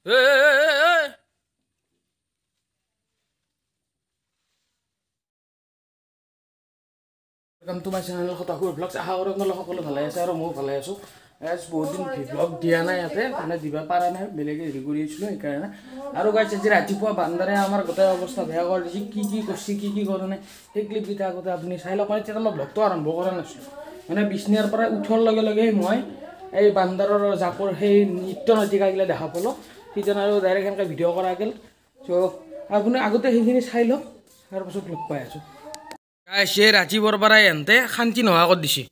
Welcome to my channel Khotakur Vlogs. আশা কৰোঁ আপোনালোক সকলো ভালে আছে আৰু মই ভালে আছোঁ। গাইজ বহুত দিন ভ্লগ দিয়া নাই ইয়াতে মানে দিবা পাৰা নাই বেলেগে হেৰি কৰি আছিলোঁ সেইকাৰণে। আৰু গাইজ আজি ৰাতিপুৱা বান্দাৰে আমাৰ গোটেই অৱস্থা বেয়া কৰি দিছে কি কৰিছে কি কৰা নাই সেই ক্লিপকেইটা আগতে আপুনি চাই লওক। মানে তেতিয়া মই ভ্লগটো আৰম্ভ কৰা নাছিলোঁ মানে বিছনাৰ পৰা উঠাৰ লগে লগে মই এই বান্দাৰৰ জাপৰ সেই নৃত্য নাটিকাগিলা দেখা পালোঁ তেতিয়া আৰু ডাইৰেক্ট এনেকৈ ভিডিঅ' কৰা গ'ল। চ' আপুনি আগতে সেইখিনি চাই লওক তাৰপাছত লগ পাই আছোঁ। গাইছে ৰাতিপুৱাৰ পৰাই এনতে শান্তি নোহোৱা কৰি দিছে।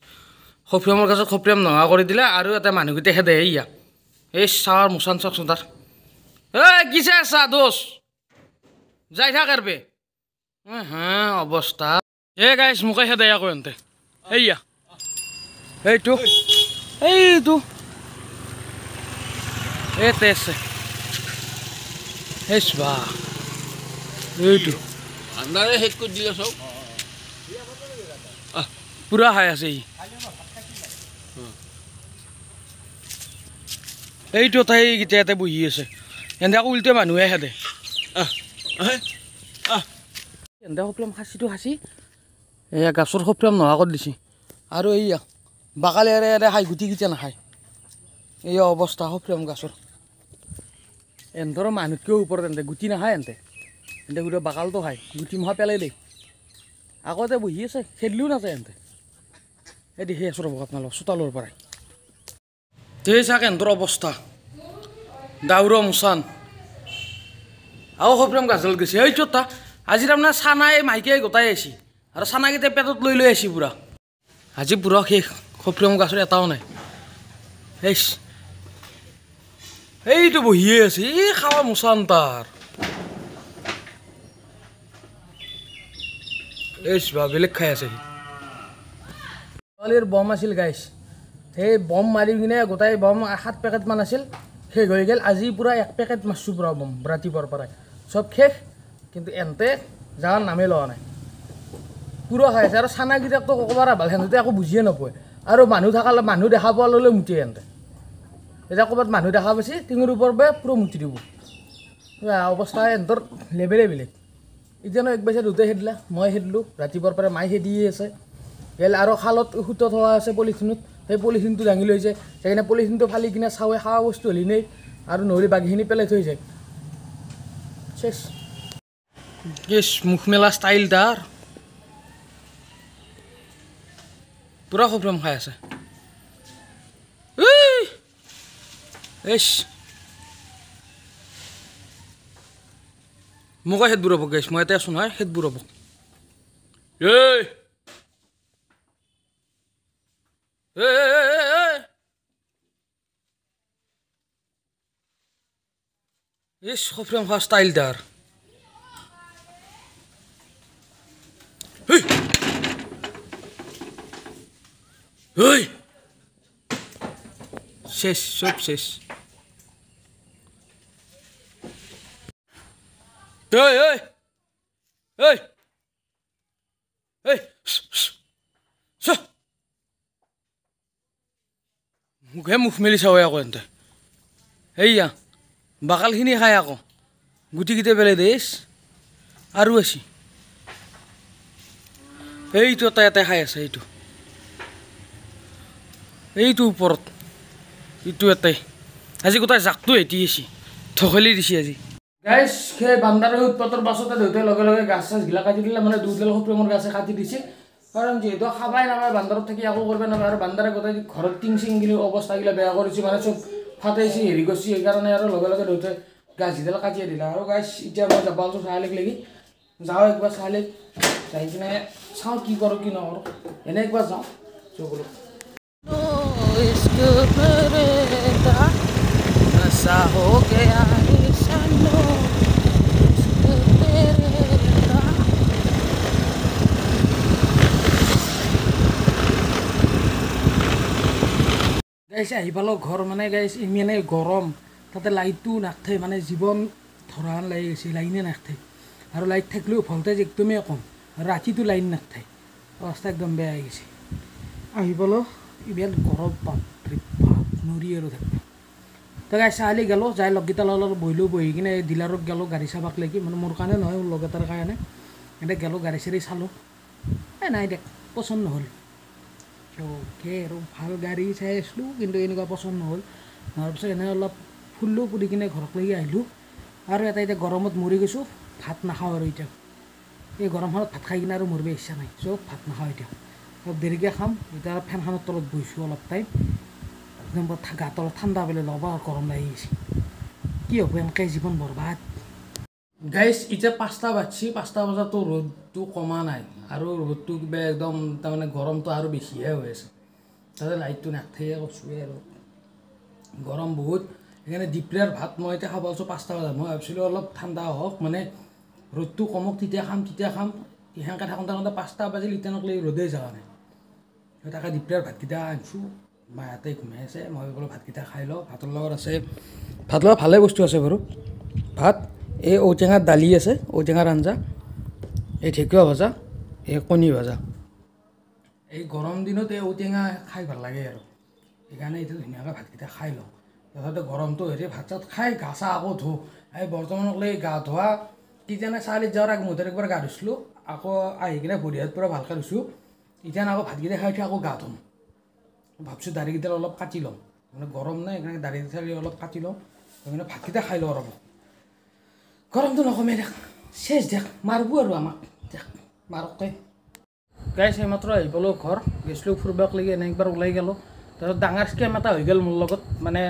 খপ্ৰিয়ামৰ গাছত খপ্ৰিয়াম নোহোৱা কৰি দিলে আৰু এটা মানুহকেইটা খেদে ইয়াক এই চাৱাৰ মুচান চাওকচোন তাৰ কিছে চা দোষ যাই থাক এৰবে হা অৱস্থা গাইছ মোকে খেদে আকৌ এনতে এইয়া এইটো তেছে এইটো আন্দাৰে শেষ কৰি দিলে চব পুৰা খাই আছে এইটো তাই কেতিয়া বহি আছে এনে আকৌ উল্টে মানুহে খেদে এনে খপ্ৰিয়াম খাচীটো খাচি এয়া গাছৰ খপ্ৰিয়াম নোহোৱা কৰি দিছে আৰু এইয়া বাকালেৰে খাই গুটি কেতিয়া নাখায় এইয়া অৱস্থা খপ্ৰিয়াম গাছৰ এনধৰ মানুহতকৈও ওপৰত এনে গুটি নাখায় এনে গোটেই বাকালটো খায় গুটি মহা পেলাই দেই আগতে বহি আছে খেদিলেও নাযায় এনে এই দেখি আছোঁ ৰ'ব আপোনালোক চোতালৰ পৰাই তেই চাক এনধৰ অৱস্থা দাউৰ মুচান আৰু খপ্ৰিয়াম গাছডাল গৈছে এইটো তা আজি তাৰমানে চানাই মাইকীয়ে গোটাই আহিছে আৰু চানাকেইটা পেটত লৈ আহিছে পুৰা আজি পুৰা শেষ খপ্ৰিয়াম গাছৰ এটাও নাই এইটো বহিয়ে আছে এই খাৱা মুচান তাৰ বেলেগ খাই আছে ছোৱালীৰ বম আছিল গাইছ সেই বম মাৰি কিনে গোটাই বম 7 পেকেটমান আছিল শেষ হৈ গ'ল আজি পুৰা 1 পেকেট মাৰছোঁ পুৰা বম ৰাতিপুৱাৰ পৰাই চব শেষ কিন্তু এনতে যাৰ নামেই লোৱা নাই পুৰা খাই আছে আৰু চানাকেইটাকতো ক'ৰবাৰ ভাল সেনেতে একো বুজিয়ে নাপায় আৰু মানুহ দেখা পোৱা ল'লে মুঠি এনতে এতিয়া ক'ৰবাত মানুহ দেখা পাইছে টিঙৰ ওপৰৰ পৰা পুৰা মুঠি দিব অৱস্থা এনতৰ লেভেলে বেলেগ এতিয়ানো এক পাইছে দুটাই খেদিলা মই খেদিলোঁ ৰাতিপুৱাৰ পৰা মায়ে খেদিয়ে আছে গেল আৰু খালত সুত থোৱা আছে পলিথিনত সেই পলিথিনটো দাঙি লৈ যায় সেইকাৰণে পলিথিনটো ফালি কিনে চাৱে খাৱা বস্তু হ'লি নেই আৰু নহ'লে বাকীখিনি পেলাই থৈ যায় চেছ মুখ মেলা ষ্টাইল তাৰ পুৰা খপ্ৰিয়াম খাই আছে মোকে খেদবোৰ হ'ব গাইছ মই ইয়াতে আছোঁ নহয় খেদবোৰ হ'ব খপ্ৰিয়াম খোৱা ষ্টাইল তাৰ শেষ সব শেষ মুখে মুখ মেলি চাব আকৌ এনতে এইয়া বাকালখিনি খাই আকৌ গুটিকেইটা পেলাই দেছ আৰু আছে এইটো এটা খাই আছে এইটো ওপৰত এইটো এটাই আজি গোটেই জাকটো হেঁটি আছে থখেলি দিছে আজি গাইছ সেই বান্দাৰৰ উৎপাতৰ পাছতে দেউতাই লগে লগে গাছ চাছগিলা কাটি দিলে মানে দুডাল খপ্ৰিয়ামৰ গাছে কাটি দিছে কাৰণ যিহেতু খাবাই নাপায় বান্দাৰত থাকি একো কৰিব নাপায় আৰু বান্দাৰে গোটেই ঘৰত টিং চিংগিলি অৱস্থাগিলা বেয়া কৰিছে মানে চব ফাটাইছে হেৰি কৰিছে সেইকাৰণে আৰু লগে লগে দেউতাই গাছকেইডাল কাটিয়ে দিলে আৰু গাইছ এতিয়া মই যাব আছোঁ চাহালিক লাগি যাওঁ একবাৰ চাহালিক যাই কিনে চাওঁ কি কৰোঁ কি নকৰোঁ এনে একবাৰ যাওঁ চকুলো গাইছে আহি পালোঁ ঘৰ মানে গাইছে ইমানে গৰম তাতে লাইটটো নাথাকে মানে জীৱন ধৰান লাগি গৈছে লাইনে নাথাকে আৰু লাইট থাকিলেও ভল্টেজ একদমেই কম আৰু ৰাতিটো লাইন নাথাকে অৱস্থা একদম বেয়া হৈ গৈছে আহি পালোঁ ইমান গৰম বাপৰে বাপ নৰি আৰু থাকিব তো গাইছ চাৰিআলি গ'লোঁ যাই লগকেইটাৰ লগত বহিলোঁ বহি কিনে ডিলাৰত গ'লোঁ গাড়ী চাবাক লাগি মানে মোৰ কাৰণে নহয় মোৰ লগ এটাৰ কাৰণে এতিয়া গ'লোঁ গাড়ী চাড়ী চালোঁ নাই দেখ পচন্দ নহ'ল অ'কে আৰু ভাল গাড়ী চাই আছিলোঁ কিন্তু এনেকুৱা পচন্দ নহ'ল তাৰপিছত এনে অলপ ফুৰিলোঁ ফুৰি কিনে ঘৰলৈকে আহিলোঁ আৰু এতিয়া গৰমত মৰি গৈছোঁ ভাত নাখাওঁ আৰু এতিয়া এই গৰমখনত ভাত খাই কিনে আৰু মৰিব ইচ্ছা নাই চব ভাত নাখাওঁ এতিয়া অলপ দেৰিকৈ খাম এতিয়া ফেনখনৰ তলত বহিছোঁ অলপ টাইম একদম গাত অলপ ঠাণ্ডা পেলাই ল'ব আৰু গৰম লাগি গৈছে কি হ'ব এনেকৈ জীৱন বৰবাদ গাইছ এতিয়া 5টা বাজছি 5টা বজাতো ৰ'দটো কমা নাই আৰু ৰ'দটো কিবা একদম তাৰমানে গৰমটো আৰু বেছিহে হৈ আছে তাতে লাইটটো নাথাকে কৈছোঁৱে আৰু গৰম বহুত সেইকাৰণে দুপৰীয়াৰ ভাত মই এতিয়া খাব আছোঁ 5টা বজাত মই ভাবিছিলোঁ অলপ ঠাণ্ডা হওক মানে ৰ'দটো কমক তেতিয়া খাম সেনেকৈ থাকোঁতে 5টা বাজিল এতিয়ালৈকে ৰ'দেই যোৱা নাই তাকে দুপৰীয়াৰ ভাতকেইটা আনিছোঁ মাহঁতে ঘুমাই আছে মই বোলো ভাতকেইটা খাই লওঁ ভাতৰ লগত আছে ভাত লগত ভালে বস্তু আছে বাৰু ভাত এই ঔটেঙাৰ দালি আছে ঔটেঙাৰ আঞ্জা এই ঢেঁকীয়া ভজা এই কণী ভজা এই গৰম দিনত এই ঔটেঙা খাই ভাল লাগে আৰু সেইকাৰণে এতিয়া ধুনীয়াকৈ ভাতকেইটা খাই লওঁ তথাপি গৰমটো হেৰি ভাত চাত খাই গা চা আকৌ ধুওঁ এই বৰ্তমানলৈ গা ধোৱা কিজানে চাৰিআলিত যোৱাৰ আগমুহূৰ্তত একবাৰ গা ধুইছিলোঁ আকৌ আহি কিনে ভৰি হাত পূৰা ভালকৈ ধুইছোঁ এতিয়া আকৌ ভাতকেইটা খাই উঠি আকৌ গা ধুম ভাবছোঁ দাড়িকেইডাল অলপ কাটি ল'ম মানে গৰম নাই সেইকাৰণে দাড়ি চাড়ি অলপ কাটি লওঁ সেইকাৰণে ভাতকেইটা খাই লওঁ ৰ'ব গৰমটো নকমে দেখ চেচ দেখ মাৰিব আৰু আমাক দেখ মাৰকে গাইছ এইমাত্ৰ আহি পালোঁ ঘৰ গৈছিলোঁ ফুৰিবাক লাগি এনে একবাৰ ওলাই গ'লোঁ তাৰপিছত ডাঙৰ স্কেম এটা হৈ গ'ল মোৰ লগত মানে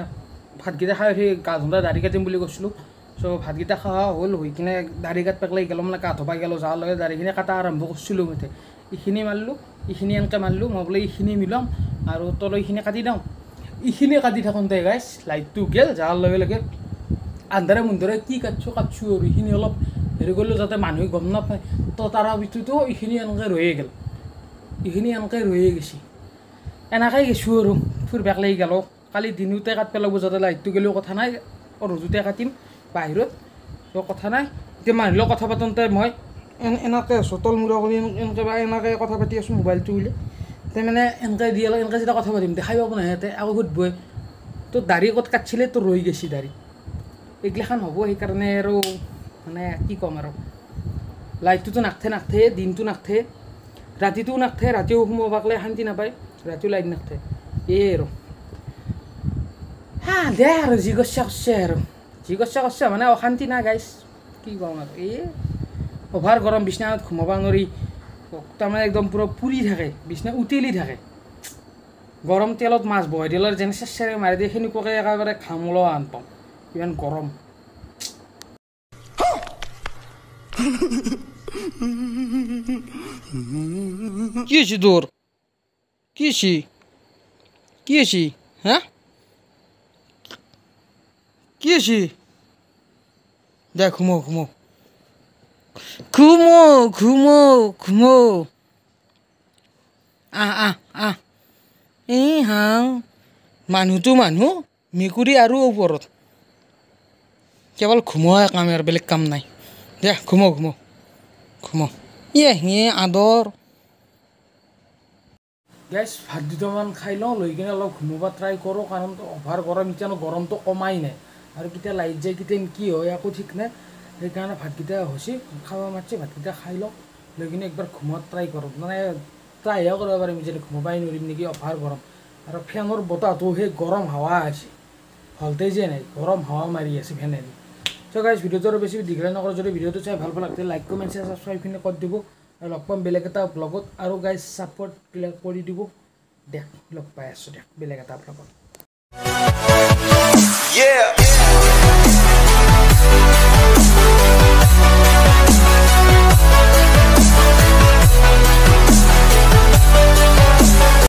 ভাতকেইটা খাই উঠি গা ধুওঁতে দাড়ি কাটিম বুলি কৈছিলোঁ চ' ভাতকেইটা খোৱা হ'ল হৈ কিনে দাড়ি কাটবাক লাগি গ'লোঁ মানে গা ধুবা গ'লোঁ যোৱাৰ লগে দাড়িখিনি কাটা আৰম্ভ কৰিছিলোঁ মতে এইখিনি মাৰিলোঁ এইখিনি এনেকৈ মাৰিলোঁ মই বোলে এইখিনি মিলাম আৰু তলৰ এইখিনি কাটি দিওঁ এইখিনি কাটি থাকোঁতে গাইছ লাইটটো গ'ল যোৱাৰ লগে লগে আন্ধাৰে মুন্ধাৰে কি কাটছোঁ আৰু এইখিনি অলপ হেৰি কৰিলোঁ যাতে মানুহে গম নাপায় তো তাৰ ভিতৰতো এইখিনি এনেকৈ ৰৈয়ে গ'ল এইখিনি এনেকৈ ৰৈয়ে গৈছে এনেকৈ গৈছোঁ আৰু ফুৰিবাক লাগি গ'লোঁ কালি দিনতে কাটিব লাগিব যাতে লাইটটো গ'লেও কথা নাই ৰ'দতে কাটিম বাহিৰত তো কথা নাই এতিয়া মানুহৰ লগত কথা পাতোঁতে মই এনেকৈ আছোঁ তলমূৰা কৰি এনেকৈ কথা পাতি আছোঁ মোবাইলটো উলিয়াই তাই মানে এনেকৈ দি এনেকৈ যেতিয়া কথা পাতিম দেখাই পাব নহয় সিহঁতে আকৌ সুধিবই তো দাড়ি ক'ত কাটিছিলে তো ৰৈ গৈছে দাড়ি এইগিলাখান হ'ব সেইকাৰণে আৰু মানে কি ক'ম আৰু লাইটটোতো নাথে দিনটো নাথে ৰাতিটোও নাথে ৰাতিও সোমাবাকলে শান্তি নাপায় ৰাতিও লাইট নাথে এই আৰু দে আৰু যি কৰিছে মানে অশান্তি নাই গাইছ কি ক'ম আৰু এই অভাৰ গৰম বিচনাত ঘুমাব নোৱাৰি তাৰমানে একদম পূৰা পুৰি থাকে বিচনা উতলি থাকে গৰম তেলত মাছ বহাই দিলে যেনে চেচেৰে মাৰি দিয়ে সেনেকুৱাকৈ একেবাৰে ঘাম ওলোৱা আন পাওঁ ইমান গৰম কি হৈছে তোৰ কি হৈছে হা কি হৈছে দে ঘুমো আহ এই হাঁ মানুহটো মানুহ মেকুৰী আৰু ওপৰত কেৱল ঘুমোৱাই কাম আৰু বেলেগ কাম নাই দে ঘুমো আদৰ গাইছ ভাত দুটামান খাই লওঁ লৈ কিনে অলপ ঘুমাব ট্ৰাই কৰোঁ কাৰণ অভাৰ গৰম এতিয়ানো গৰমটো কমাই নাই আৰু কেতিয়া লাইট যায় কেতিয়া কি হয় একো ঠিক নাই সেইকাৰণে ভাতকেইটা হৈছে খাব মাতিছে ভাতকেইটা খাই লওঁ লৈ কিনে একবাৰ ঘুমোৱাত ট্ৰাই কৰোঁ মানে ট্ৰাইহে কৰিব পাৰিম যে ঘুমাবাই নোৱাৰিম নেকি অভাৰ গৰম আৰু ফেনৰ বতাহটো সেই গৰম হাৱা আছে ভল্টেজে নাই গৰম হাৱা মাৰি আছে ফেনেদি চ' গাইছ ভিডিঅ'টো আৰু বেছি দীঘল নকৰোঁ যদি ভিডিঅ'টো চাই ভাল পালে লাইক কমেণ্ট শ্বেয়াৰ ছাবস্ক্ৰাইবখিনি কৰি দিব আৰু লগ পাম বেলেগ এটা ব্লগত আৰু গাইছ ছাপৰ্ট কৰি দিব দেখ লগ পাই আছোঁ বেলেগ এটা ব্লগত